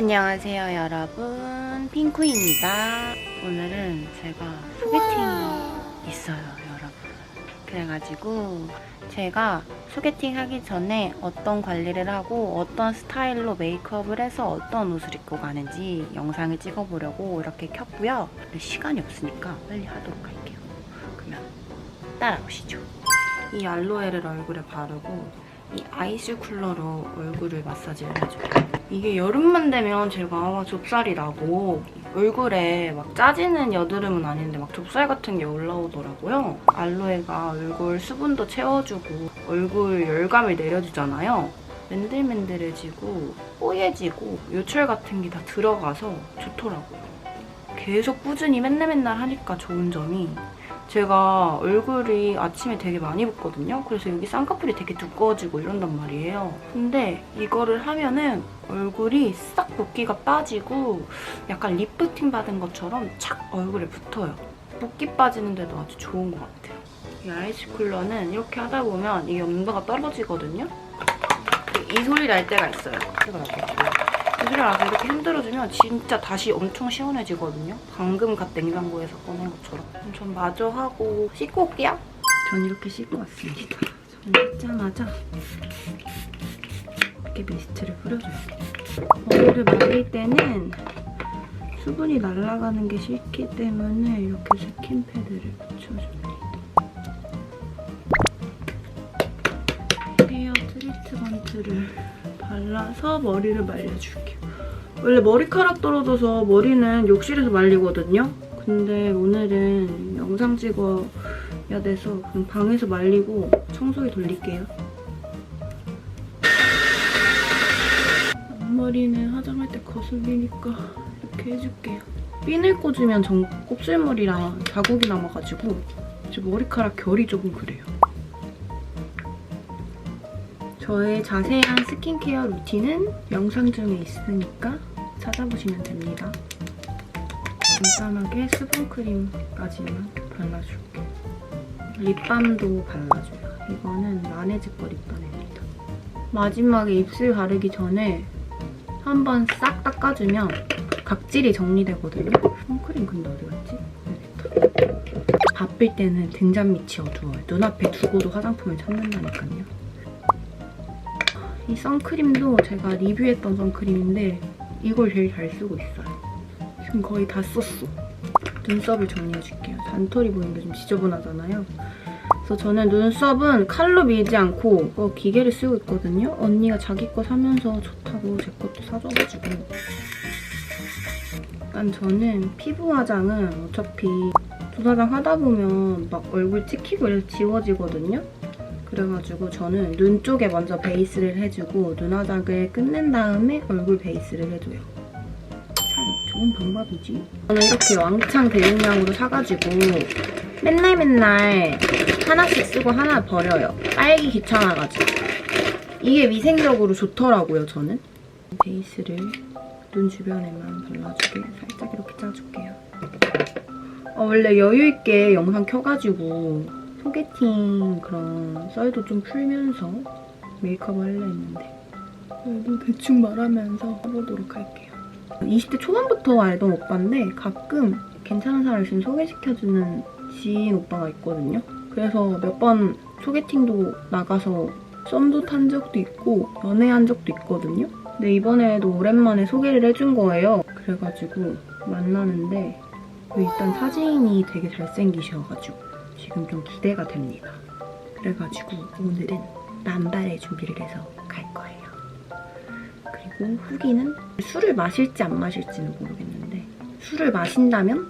안녕하세요 여러분, 핑크입니다. 오늘은 제가 소개팅이 있어요 여러분. 그래가지고 제가 소개팅 하기 전에 어떤 관리를 하고 어떤 스타일로 메이크업을 해서 어떤 옷을 입고 가는지 영상을 찍어보려고 이렇게 켰고요. 근데 시간이 없으니까 빨리 하도록 할게요. 그러면 따라오시죠. 이 알로에를 얼굴에 바르고 이 아이슈 쿨러로 얼굴을 마사지를 해줘요. 이게 여름만 되면 제가 좁쌀이 나고 얼굴에 막 짜지는 여드름은 아닌데 막 좁쌀 같은 게 올라오더라고요. 알로에가 얼굴 수분도 채워주고 얼굴 열감을 내려주잖아요. 맨들맨들해지고 뽀얘지고 요철 같은 게 다 들어가서 좋더라고요. 계속 꾸준히 맨날 하니까 좋은 점이 제가 얼굴이 아침에 되게 많이 붓거든요. 그래서 여기 쌍꺼풀이 되게 두꺼워지고 이런단 말이에요. 근데 이거를 하면은 얼굴이 싹 붓기가 빠지고 약간 리프팅 받은 것처럼 착 얼굴에 붙어요. 붓기 빠지는데도 아주 좋은 것 같아요. 이 아이스 쿨러는 이렇게 하다 보면 이게 온도가 떨어지거든요. 이 소리 날 때가 있어요. 이 소리 나서 이렇게 흔들어주면 진짜 다시 엄청 시원해지거든요. 방금 갓 냉장고에서 꺼낸 것처럼. 전 마저 하고 씻고 올게요. 전 이렇게 씻고 왔습니다. 전 씻자마자 이렇게 미스트를 뿌려줘요. 머리를 말릴 때는 수분이 날아가는 게 싫기 때문에 이렇게 스킨 패드를 붙여줍니다. 헤어 트리트먼트를 발라서 머리를 말려줄게요. 원래 머리카락 떨어져서 머리는 욕실에서 말리거든요. 근데 오늘은 영상 찍어야 돼서 그냥 방에서 말리고 청소기 돌릴게요. 앞머리는 화장할 때 거슬리니까 이렇게 해줄게요. 핀을 꽂으면 전 곱슬머리랑 자국이 남아가지고 제 머리카락 결이 조금 그래요. 저의 자세한 스킨케어 루틴은 영상 중에 있으니까 찾아보시면 됩니다. 간단하게 수분크림까지만 발라줄게요. 립밤도 발라줘요. 이거는 라네즈 거 립밤입니다. 마지막에 입술 바르기 전에 한번 싹 닦아주면 각질이 정리되거든요. 선크림 근데 어디 갔지? 여기 있다. 바쁠 때는 등잔 밑이 어두워요. 눈앞에 두고도 화장품을 찾는다니까요. 이 선크림도 제가 리뷰했던 선크림인데 이걸 제일 잘 쓰고 있어요. 지금 거의 다 썼어. 눈썹을 정리해줄게요. 잔털이 보이는 게 좀 지저분하잖아요. 그래서 저는 눈썹은 칼로 밀지 않고 기계를 쓰고 있거든요. 언니가 자기 거 사면서 좋다고 제 것도 사줘가지고. 일단 저는 피부 화장은 어차피 눈 화장 하다 보면 막 얼굴 찍히고 이래서 지워지거든요. 그래가지고 저는 눈 쪽에 먼저 베이스를 해주고 눈 화장을 끝낸 다음에 얼굴 베이스를 해줘요. 참 좋은 방법이지. 저는 이렇게 왕창 대용량으로 사가지고 맨날 하나씩 쓰고 하나 버려요. 빨기 귀찮아가지고. 이게 위생적으로 좋더라고요, 저는. 베이스를 눈 주변에만 발라주게 살짝 이렇게 짜줄게요. 원래 여유있게 영상 켜가지고 소개팅 그런 썰도 좀 풀면서 메이크업을 하려 했는데 그래도 대충 말하면서 해보도록 할게요. 20대 초반부터 알던 오빠인데 가끔 괜찮은 사람 있으면 소개시켜주는 지인 오빠가 있거든요. 그래서 몇 번 소개팅도 나가서 썸도 탄 적도 있고 연애한 적도 있거든요. 근데 이번에도 오랜만에 소개를 해준 거예요. 그래가지고 만나는데 일단 사진이 되게 잘생기셔가지고 지금 좀 기대가 됩니다. 그래가지고 오늘은 남발의 준비를 해서 갈 거예요. 그리고 후기는 술을 마실지 안 마실지는 모르겠는데 술을 마신다면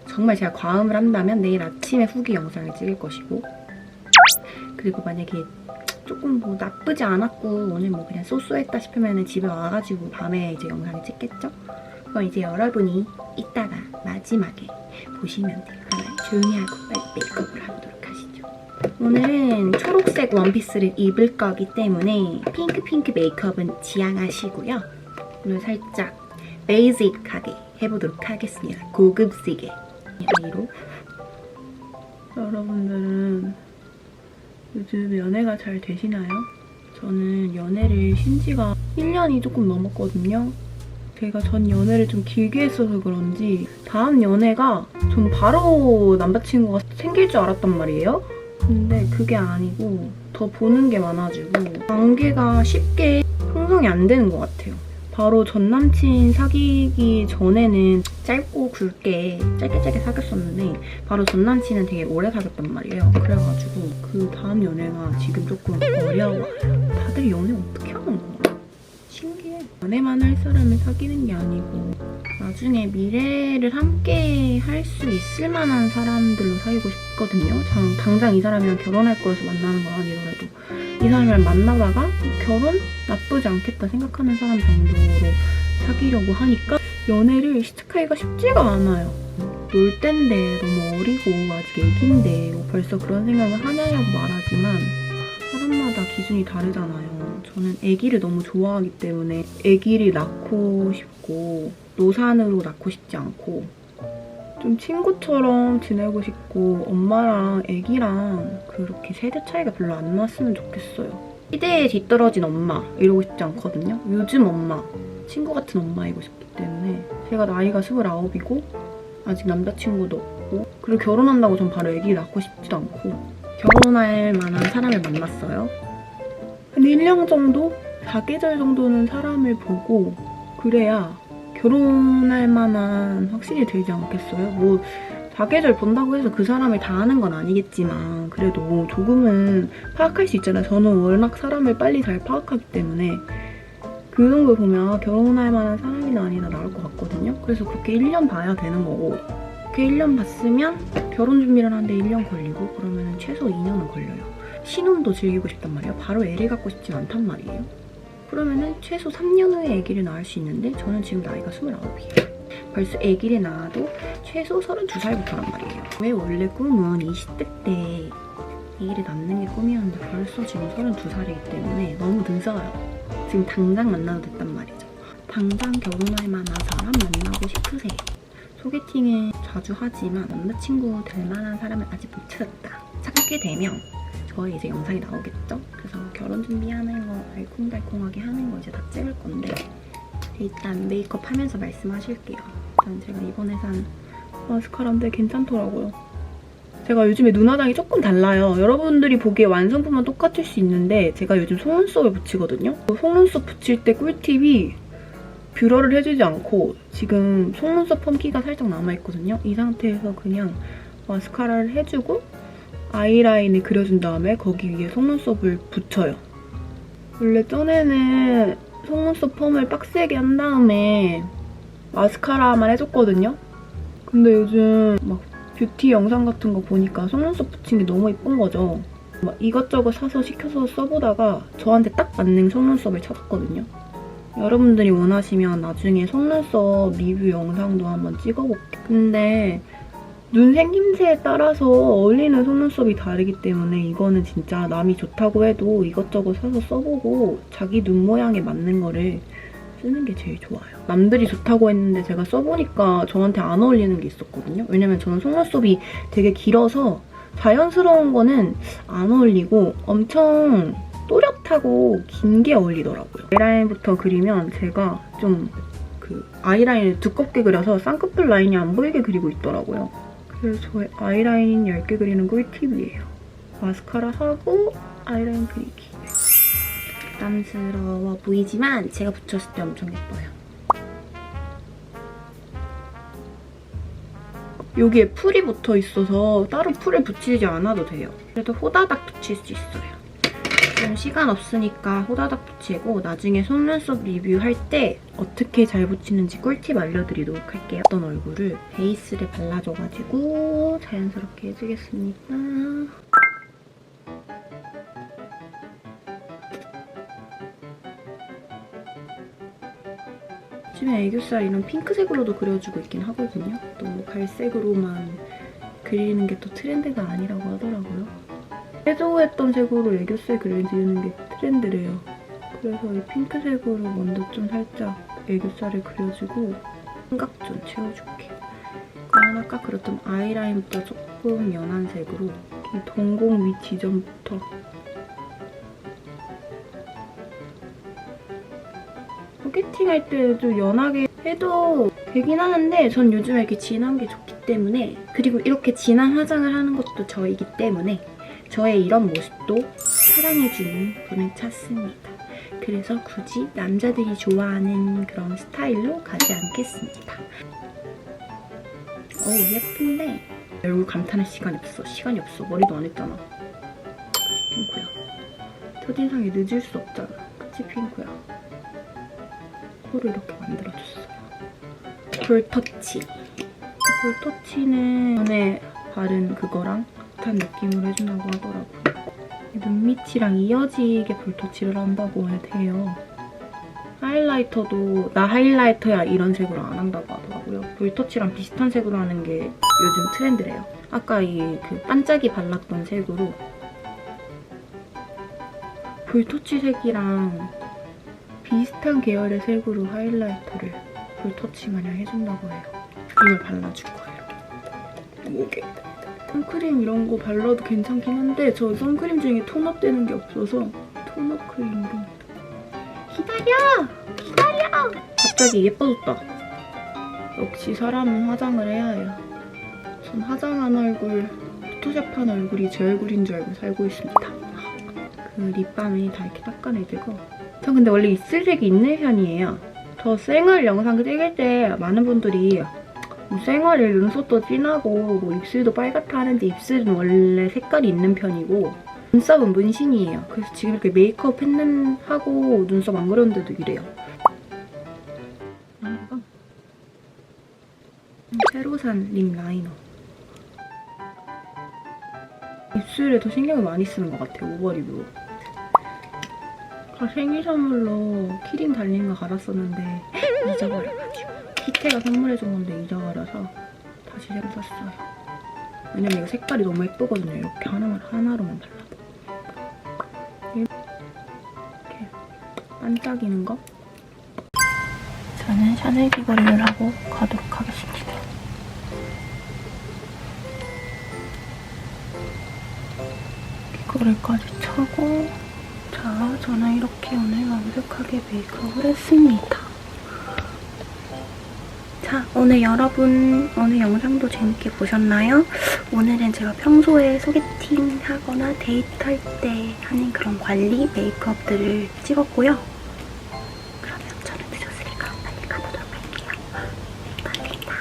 정말 제가 과음을 한다면 내일 아침에 후기 영상을 찍을 것이고 그리고 만약에 조금 뭐 나쁘지 않았고 오늘 뭐 그냥 쏘쏘했다 싶으면 집에 와가지고 밤에 이제 영상을 찍겠죠? 그럼 이제 여러분이 이따가 마지막에 보시면 돼요. 조용히 하고 빨리 메이크업을 하도록 하시죠. 오늘은 초록색 원피스를 입을 거기 때문에 핑크 메이크업은 지양하시고요. 오늘 살짝 베이직하게 해보도록 하겠습니다. 고급지게. 아이로. 여러분들은 요즘 연애가 잘 되시나요? 저는 연애를 쉰 지가 1년이 조금 넘었거든요. 제가 전 연애를 좀 길게 했어서 그런지 다음 연애가 좀 바로 남자친구가 생길 줄 알았단 말이에요. 근데 그게 아니고 더 보는 게 많아지고 관계가 쉽게 형성이 안 되는 것 같아요. 바로 전 남친 사귀기 전에는 짧고 굵게 짧게 사귀었었는데 바로 전 남친은 되게 오래 사귀었단 말이에요. 그래가지고 그 다음 연애가 지금 조금 어려워요. 다들 연애 어떻게 하는 거야? 신기해. 연애만 할 사람을 사귀는 게 아니고 나중에 미래를 함께 할 수 있을 만한 사람들로 사귀고 싶거든요. 당장 이 사람이랑 결혼할 거여서 만나는 건 아니더라도 이 사람이랑 만나다가 결혼? 나쁘지 않겠다 생각하는 사람 정도로 사귀려고 하니까 연애를 시작하기가 쉽지가 않아요. 놀 땐데 너무 어리고 아직 애기인데 뭐 벌써 그런 생각을 하냐고 말하지만 사람마다 기준이 다르잖아요. 저는 애기를 너무 좋아하기 때문에 애기를 낳고 싶고 노산으로 낳고 싶지 않고 좀 친구처럼 지내고 싶고 엄마랑 애기랑 그렇게 세대 차이가 별로 안 났으면 좋겠어요. 시대에 뒤떨어진 엄마 이러고 싶지 않거든요. 요즘 엄마, 친구 같은 엄마이고 싶기 때문에 제가 나이가 29이고 아직 남자친구도 없고 그리고 결혼한다고 전 바로 애기 낳고 싶지도 않고 결혼할 만한 사람을 만났어요. 한 1년 정도? 4계절 정도는 사람을 보고 그래야 결혼할 만한 확신이 들지 않겠어요? 뭐 4계절 본다고 해서 그 사람을 다 아는 건 아니겠지만 그래도 조금은 파악할 수 있잖아요. 저는 워낙 사람을 빨리 잘 파악하기 때문에 그 정도 보면 결혼할 만한 사람이나 아니나 나올 것 같거든요. 그래서 그렇게 1년 봐야 되는 거고 그렇게 1년 봤으면 결혼 준비를 하는데 1년 걸리고 그러면 최소 2년은 걸려요. 신혼도 즐기고 싶단 말이에요. 바로 애를 갖고 싶지 않단 말이에요. 그러면은 최소 3년 후에 아기를 낳을 수 있는데 저는 지금 나이가 29이에요. 벌써 아기를 낳아도 최소 32살부터란 말이에요. 왜 원래 꿈은 20대 때 아기를 낳는 게 꿈이었는데 벌써 지금 32살이기 때문에 너무 늦어요. 지금 당장 만나도 됐단 말이죠. 당장 결혼할 만한 사람 만나고 싶으세요. 소개팅을 자주 하지만 남자친구 될 만한 사람을 아직 못 찾았다. 찾게 되면 저의 이제 영상이 나오겠죠? 그래서 결혼 준비하는 거 알콩달콩하게 하는 거 이제 다 찍을 건데 일단 메이크업 하면서 말씀하실게요. 일단 제가 이번에 산 마스카라인데 괜찮더라고요. 제가 요즘에 눈 화장이 조금 달라요. 여러분들이 보기에 완성품은 똑같을 수 있는데 제가 요즘 속눈썹을 붙이거든요. 속눈썹 붙일 때 꿀팁이 뷰러를 해주지 않고 지금 속눈썹 펌기가 살짝 남아있거든요. 이 상태에서 그냥 마스카라를 해주고 아이라인을 그려준 다음에 거기 위에 속눈썹을 붙여요. 원래 전에는 속눈썹 펌을 빡세게 한 다음에 마스카라만 해줬거든요. 근데 요즘 막 뷰티 영상 같은 거 보니까 속눈썹 붙인 게 너무 예쁜 거죠. 막 이것저것 사서 시켜서 써보다가 저한테 딱 맞는 속눈썹을 찾았거든요. 여러분들이 원하시면 나중에 속눈썹 리뷰 영상도 한번 찍어볼게요. 근데 눈 생김새에 따라서 어울리는 속눈썹이 다르기 때문에 이거는 진짜 남이 좋다고 해도 이것저것 사서 써보고 자기 눈 모양에 맞는 거를 쓰는 게 제일 좋아요. 남들이 좋다고 했는데 제가 써보니까 저한테 안 어울리는 게 있었거든요. 왜냐면 저는 속눈썹이 되게 길어서 자연스러운 거는 안 어울리고 엄청 또렷하고 긴 게 어울리더라고요. 아이라인부터 그리면 제가 좀 그 아이라인을 두껍게 그려서 쌍꺼풀 라인이 안 보이게 그리고 있더라고요. 그래서 저의 아이라인 얇게 그리는 꿀팁이에요. 마스카라 하고 아이라인 그리기. 부담스러워 보이지만 제가 붙였을 때 엄청 예뻐요. 여기에 풀이 붙어 있어서 따로 풀을 붙이지 않아도 돼요. 그래도 호다닥 붙일 수 있어요. 지금 시간 없으니까 호다닥 붙이고 나중에 속눈썹 리뷰할 때 어떻게 잘 붙이는지 꿀팁 알려드리도록 할게요. 어떤 얼굴을 베이스를 발라줘가지고 자연스럽게 해주겠습니다. 요즘에 애교살 이런 핑크색으로도 그려주고 있긴 하거든요. 너무 갈색으로만 그리는 게 또 트렌드가 아니라고 하더라고요. 해조했던 색으로 애교살 그려주는 게 트렌드래요. 그래서 이 핑크색으로 먼저 좀 살짝 애교살을 그려주고 삼각 좀 채워줄게요. 그럼 아까 그렸던 아이라인부터 조금 연한 색으로 이 동공 위 지점부터 소개팅할 때도 연하게 해도 되긴 하는데 전 요즘에 이렇게 진한 게 좋기 때문에, 그리고 이렇게 진한 화장을 하는 것도 저이기 때문에 저의 이런 모습도 사랑해주는 분을 찾습니다. 그래서 굳이 남자들이 좋아하는 그런 스타일로 가지 않겠습니다. 예쁜데 얼굴 감탄할 시간이 없어. 머리도 안 했잖아. 핑크야. 첫인상에 늦을 수 없잖아. 그치 핑크야. 코를 이렇게 만들어줬어요. 볼터치. 볼터치는 전에 바른 그거랑 비슷한 느낌으로 해준다고 하더라고요. 눈밑이랑 이어지게 볼터치를 한다고 해요. 하이라이터도 나 하이라이터야 이런 색으로 안 한다고 하더라고요. 볼터치랑 비슷한 색으로 하는 게 요즘 트렌드래요. 아까 그 반짝이 발랐던 색으로 볼터치 색이랑 비슷한 계열의 색으로 하이라이터를 볼터치 마냥 해준다고 해요. 이걸 발라줄 거예요. 목에. 선크림 이런 거 발라도 괜찮긴 한데 저 선크림 중에 톤업 되는 게 없어서 톤업 크림으로. 기다려! 갑자기 예뻐졌다. 역시 사람은 화장을 해야 해요. 전 화장한 얼굴, 포토샵한 얼굴이 제 얼굴인 줄 알고 살고 있습니다. 그 립밤이 다 이렇게 닦아내지고. 전 근데 원래 입술색이 있는 편이에요. 저 생얼 영상 찍을 때 많은 분들이 생얼이 눈썹도 진하고 뭐 입술도 빨갛다 하는데 입술은 원래 색깔이 있는 편이고 눈썹은 문신이에요. 그래서 지금 이렇게 메이크업 하고 눈썹 안 그렸는데도 이래요. 새로 산 립 라이너. 입술에 더 신경을 많이 쓰는 것 같아요, 오버립으로. 생일 선물로 키링 달린 거 갈았었는데 잊어버려가지고. 키테가 선물해준 건데 잊어버려서 다시 새로 샀어요. 왜냐면 이거 색깔이 너무 예쁘거든요. 이렇게 하나로만 발라도. 이렇게 반짝이는 거. 저는 샤넬 귀걸이를 하고 가도록 하겠습니다. 귀걸이까지 차고, 자, 저는 이렇게 오늘 완벽하게 메이크업을 했습니다. 자, 오늘 여러분 오늘 영상도 재밌게 보셨나요? 오늘은 제가 평소에 소개팅 하거나 데이트할 때 하는 그런 관리 메이크업들을 찍었고요. 그러면 저는 늦었으니까 빨리 가보도록 할게요. 빠르겠다.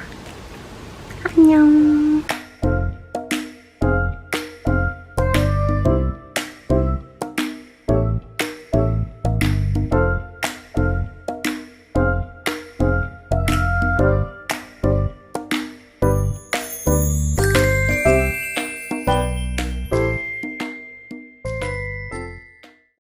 안녕.